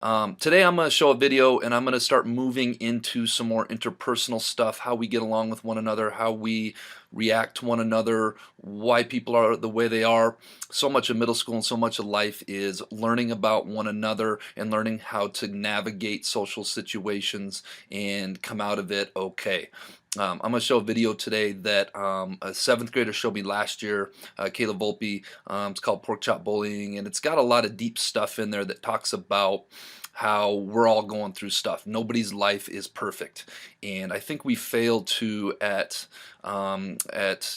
Today I'm going to show a video and I'm going to start moving into some more interpersonal stuff, how we get along with one another, how we react to one another, why people are the way they are. So much of middle school and so much of life is learning about one another and learning how to navigate social situations and come out of it okay. I'm going to show a video today that a seventh grader showed me last year, Kayla Volpe. It's called Pork Chop Bullying, and it's got a lot of deep stuff in there that talks about how we're all going through stuff. Nobody's life is perfect, and I think we fail to at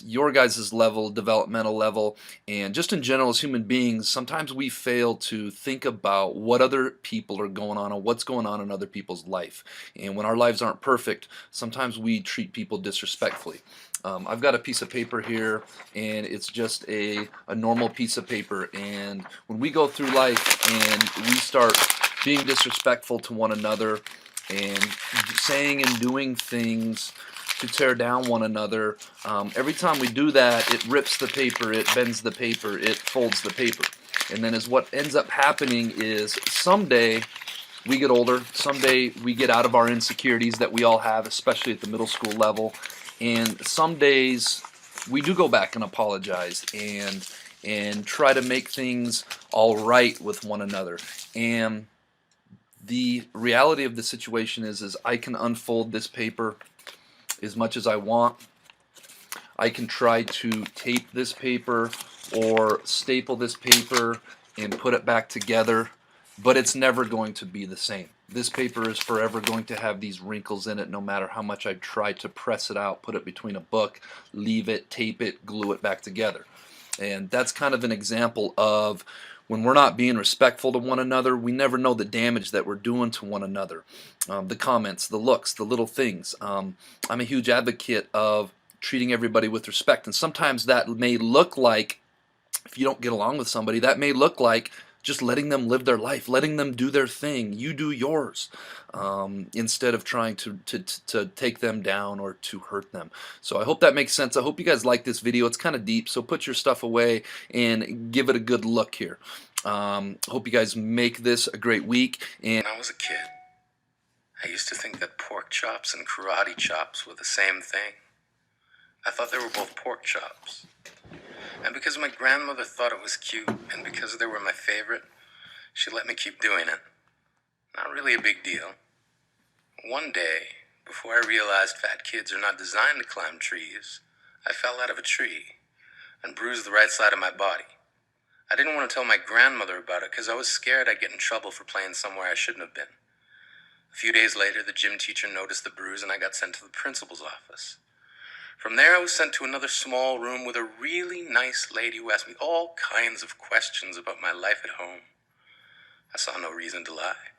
your guys' level, developmental level, and just in general as human beings. Sometimes we fail to think about what other people are going on and what's going on in other people's life. And when our lives aren't perfect, sometimes we treat people disrespectfully. I've got a piece of paper here, and it's just a normal piece of paper. And when we go through life and we start being disrespectful to one another and saying and doing things to tear down one another, every time we do that, it rips the paper, it bends the paper, it folds the paper. And then what ends up happening is someday we get older, someday we get out of our insecurities that we all have, especially at the middle school level, and some days we do go back and apologize and try to make things all right with one another. And the reality of the situation is I can unfold this paper as much as I want. I can try to tape this paper or staple this paper and put it back together, but it's never going to be the same. This paper is forever going to have these wrinkles in it no matter how much I try to press it out, put it between a book, leave it, tape it, glue it back together. And that's kind of an example of when we're not being respectful to one another, we never know the damage that we're doing to one another. The comments, the looks, the little things. I'm a huge advocate of treating everybody with respect, and sometimes that may look like, if you don't get along with somebody, that may look like just letting them live their life, letting them do their thing. You do yours, instead of trying to take them down or to hurt them. So I hope that makes sense. I hope you guys like this video. It's kind of deep, so put your stuff away and give it a good look here. Hope you guys make this a great week. And when I was a kid, I used to think that pork chops and karate chops were the same thing. I thought they were both pork chops. And because my grandmother thought it was cute, and because they were my favorite, she let me keep doing it. Not really a big deal. One day, before I realized fat kids are not designed to climb trees, I fell out of a tree and bruised the right side of my body. I didn't want to tell my grandmother about it because I was scared I'd get in trouble for playing somewhere I shouldn't have been. A few days later, the gym teacher noticed the bruise and I got sent to the principal's office. From there, I was sent to another small room with a really nice lady who asked me all kinds of questions about my life at home. I saw no reason to lie.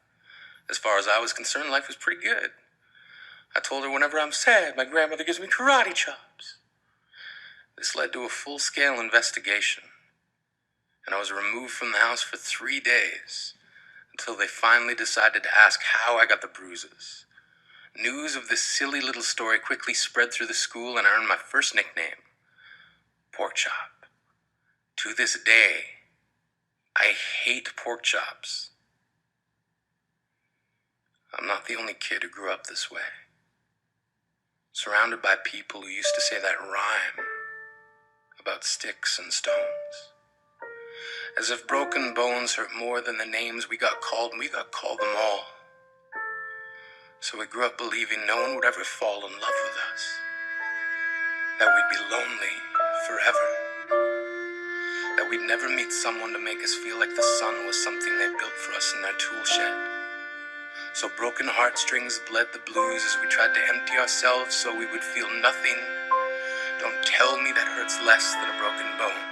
As far as I was concerned, life was pretty good. I told her whenever I'm sad, my grandmother gives me karate chops. This led to a full-scale investigation, and I was removed from the house for 3 days until they finally decided to ask how I got the bruises. News of this silly little story quickly spread through the school, and I earned my first nickname, Pork Chop. To this day, I hate pork chops. I'm not the only kid who grew up this way, surrounded by people who used to say that rhyme about sticks and stones. As if broken bones hurt more than the names we got called, and we got called them all. So we grew up believing no one would ever fall in love with us, that we'd be lonely forever, that we'd never meet someone to make us feel like the sun was something they built for us in their tool shed. So broken heartstrings bled the blues as we tried to empty ourselves so we would feel nothing. Don't tell me that hurts less than a broken bone,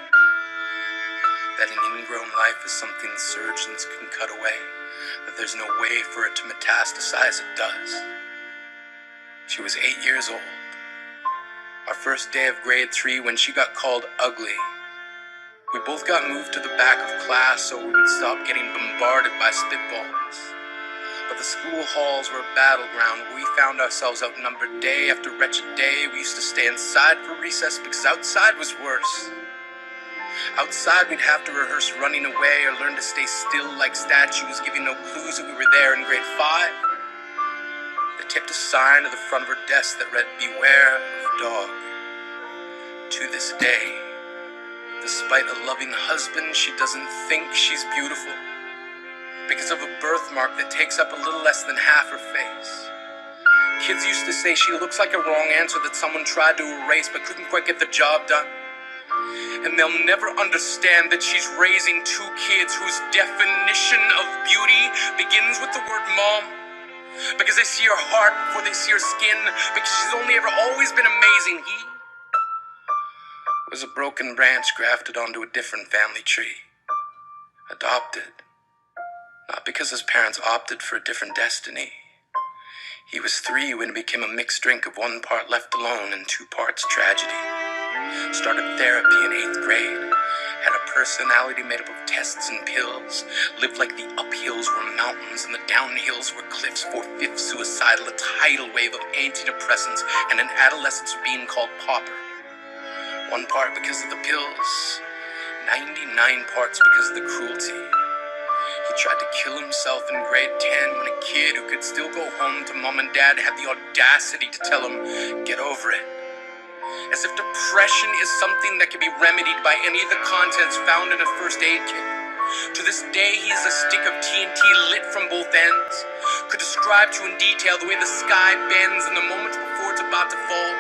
that an ingrown life is something surgeons can cut away, that there's no way for it to metastasize. It does. She was 8 years old. Our first day of grade 3 when she got called ugly. We both got moved to the back of class so we would stop getting bombarded by spitballs. But the school halls were a battleground where we found ourselves outnumbered day after wretched day. We used to stay inside for recess because outside was worse. Outside, we'd have to rehearse running away or learn to stay still like statues, giving no clues that we were there in grade 5. They taped a sign to the front of her desk that read, "Beware of dog." To this day, despite a loving husband, she doesn't think she's beautiful because of a birthmark that takes up a little less than half her face. Kids used to say she looks like a wrong answer that someone tried to erase but couldn't quite get the job done. And they'll never understand that she's raising 2 kids whose definition of beauty begins with the word mom. Because they see her heart before they see her skin. Because she's only ever always been amazing. He was a broken branch grafted onto a different family tree. Adopted. Not because his parents opted for a different destiny. He was 3 when it became a mixed drink of 1 part left alone and 2 parts tragedy. Started therapy in 8th grade. Had a personality made up of tests and pills. Lived like the uphills were mountains and the downhills were cliffs. 4/5 suicidal, a tidal wave of antidepressants, and an adolescence being called pauper. 1 part because of the pills. 99 parts because of the cruelty. He tried to kill himself in grade 10 when a kid who could still go home to mom and dad had the audacity to tell him, "Get over it." As if depression is something that can be remedied by any of the contents found in a first aid kit. To this day, he is a stick of TNT lit from both ends. Could describe to you in detail the way the sky bends in the moments before it's about to fall.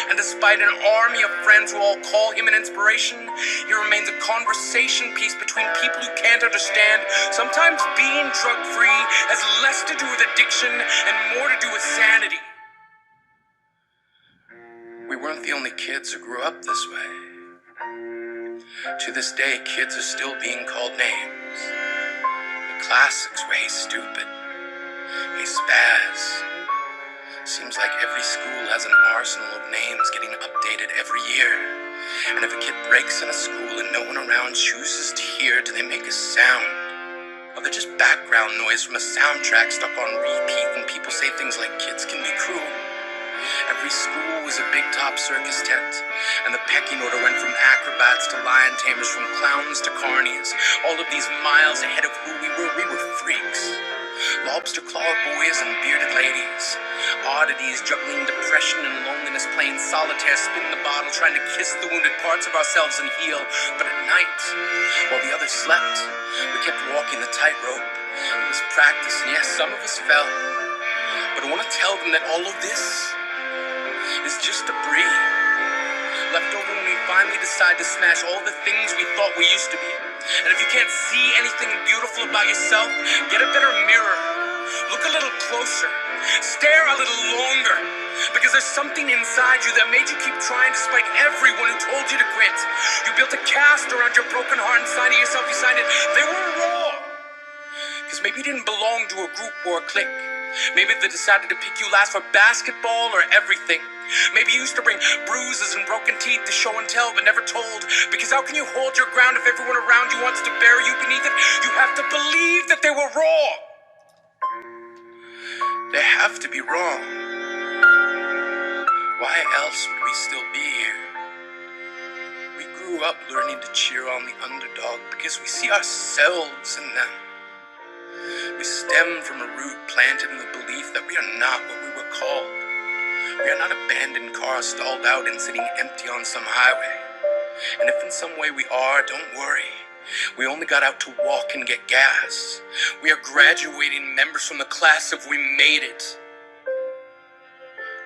And despite an army of friends who all call him an inspiration, he remains a conversation piece between people who can't understand. Sometimes being drug-free has less to do with addiction and more to do with sanity. We weren't the only kids who grew up this way. To this day, kids are still being called names. The classics were "Hey Stupid," "Hey Spaz." Seems like every school has an arsenal of names getting updated every year. And if a kid breaks in a school and no one around chooses to hear, do they make a sound? Or they're just background noise from a soundtrack stuck on repeat when people say things like "kids can be cruel"? Every school was a big top circus tent, and the pecking order went from acrobats to lion tamers, from clowns to carnies. All of these miles ahead of who we were freaks. Lobster claw boys and bearded ladies. Oddities juggling depression and loneliness, playing solitaire, spin the bottle, trying to kiss the wounded parts of ourselves and heal. But at night, while the others slept, we kept walking the tightrope. It was practice, and yes, some of us fell. But I want to tell them that all of this is just debris left over when we finally decide to smash all the things we thought we used to be. And if you can't see anything beautiful about yourself, get a better mirror. Look a little closer. Stare a little longer. Because there's something inside you that made you keep trying despite everyone who told you to quit. You built a cast around your broken heart and signed to yourself, you signed it. They were raw. Because maybe you didn't belong to a group or a clique. Maybe they decided to pick you last for basketball or everything. Maybe you used to bring bruises and broken teeth to show and tell but never told. Because how can you hold your ground if everyone around you wants to bury you beneath it? You have to believe that they were wrong. They have to be wrong. Why else would we still be here? We grew up learning to cheer on the underdog because we see ourselves in them. We stem from a root planted in the belief that we are not what we were called. We are not abandoned cars stalled out and sitting empty on some highway. And if in some way we are, don't worry. We only got out to walk and get gas. We are graduating members from the class of We Made It.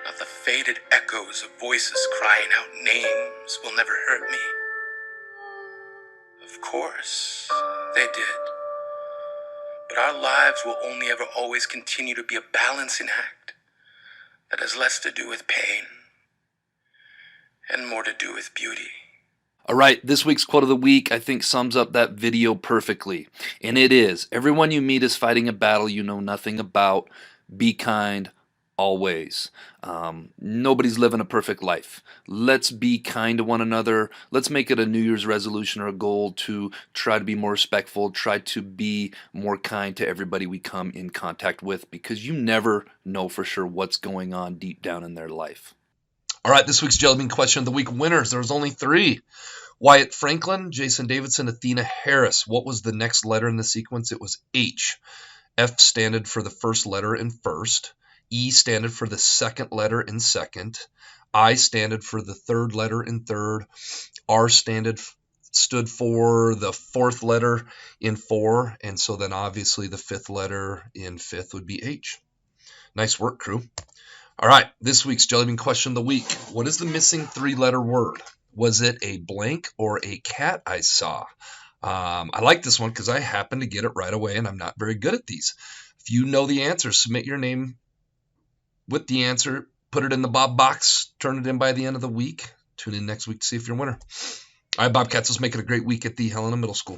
Not the faded echoes of voices crying out names will never hurt me. Of course, they did. But our lives will only ever always continue to be a balancing act that has less to do with pain and more to do with beauty. All right, this week's quote of the week I think sums up that video perfectly. And it is, everyone you meet is fighting a battle you know nothing about. Be kind always. Nobody's living a perfect life. Let's be kind to one another. Let's make it a New Year's resolution or a goal to try to be more respectful, try to be more kind to everybody we come in contact with, because you never know for sure what's going on deep down in their life. All right, this week's Jelly Bean question of the week winners. There was only 3. Wyatt Franklin, Jason Davidson, Athena Harris. What was the next letter in the sequence? It was H. F standard for the first letter in first. E standard for the second letter in second. I standard for the third letter in third. R stood for the fourth letter in four. And so then obviously the fifth letter in fifth would be H. Nice work, crew. All right, this week's Jelly Bean question of the week. What is the missing three-letter word? Was it a blank or a cat I saw? I like this one because I happen to get it right away, and I'm not very good at these. If you know the answer, submit your name with the answer, put it in the Bob box, turn it in by the end of the week. Tune in next week to see if you're a winner. All right, Bobcats, let's make it a great week at the Helena Middle School.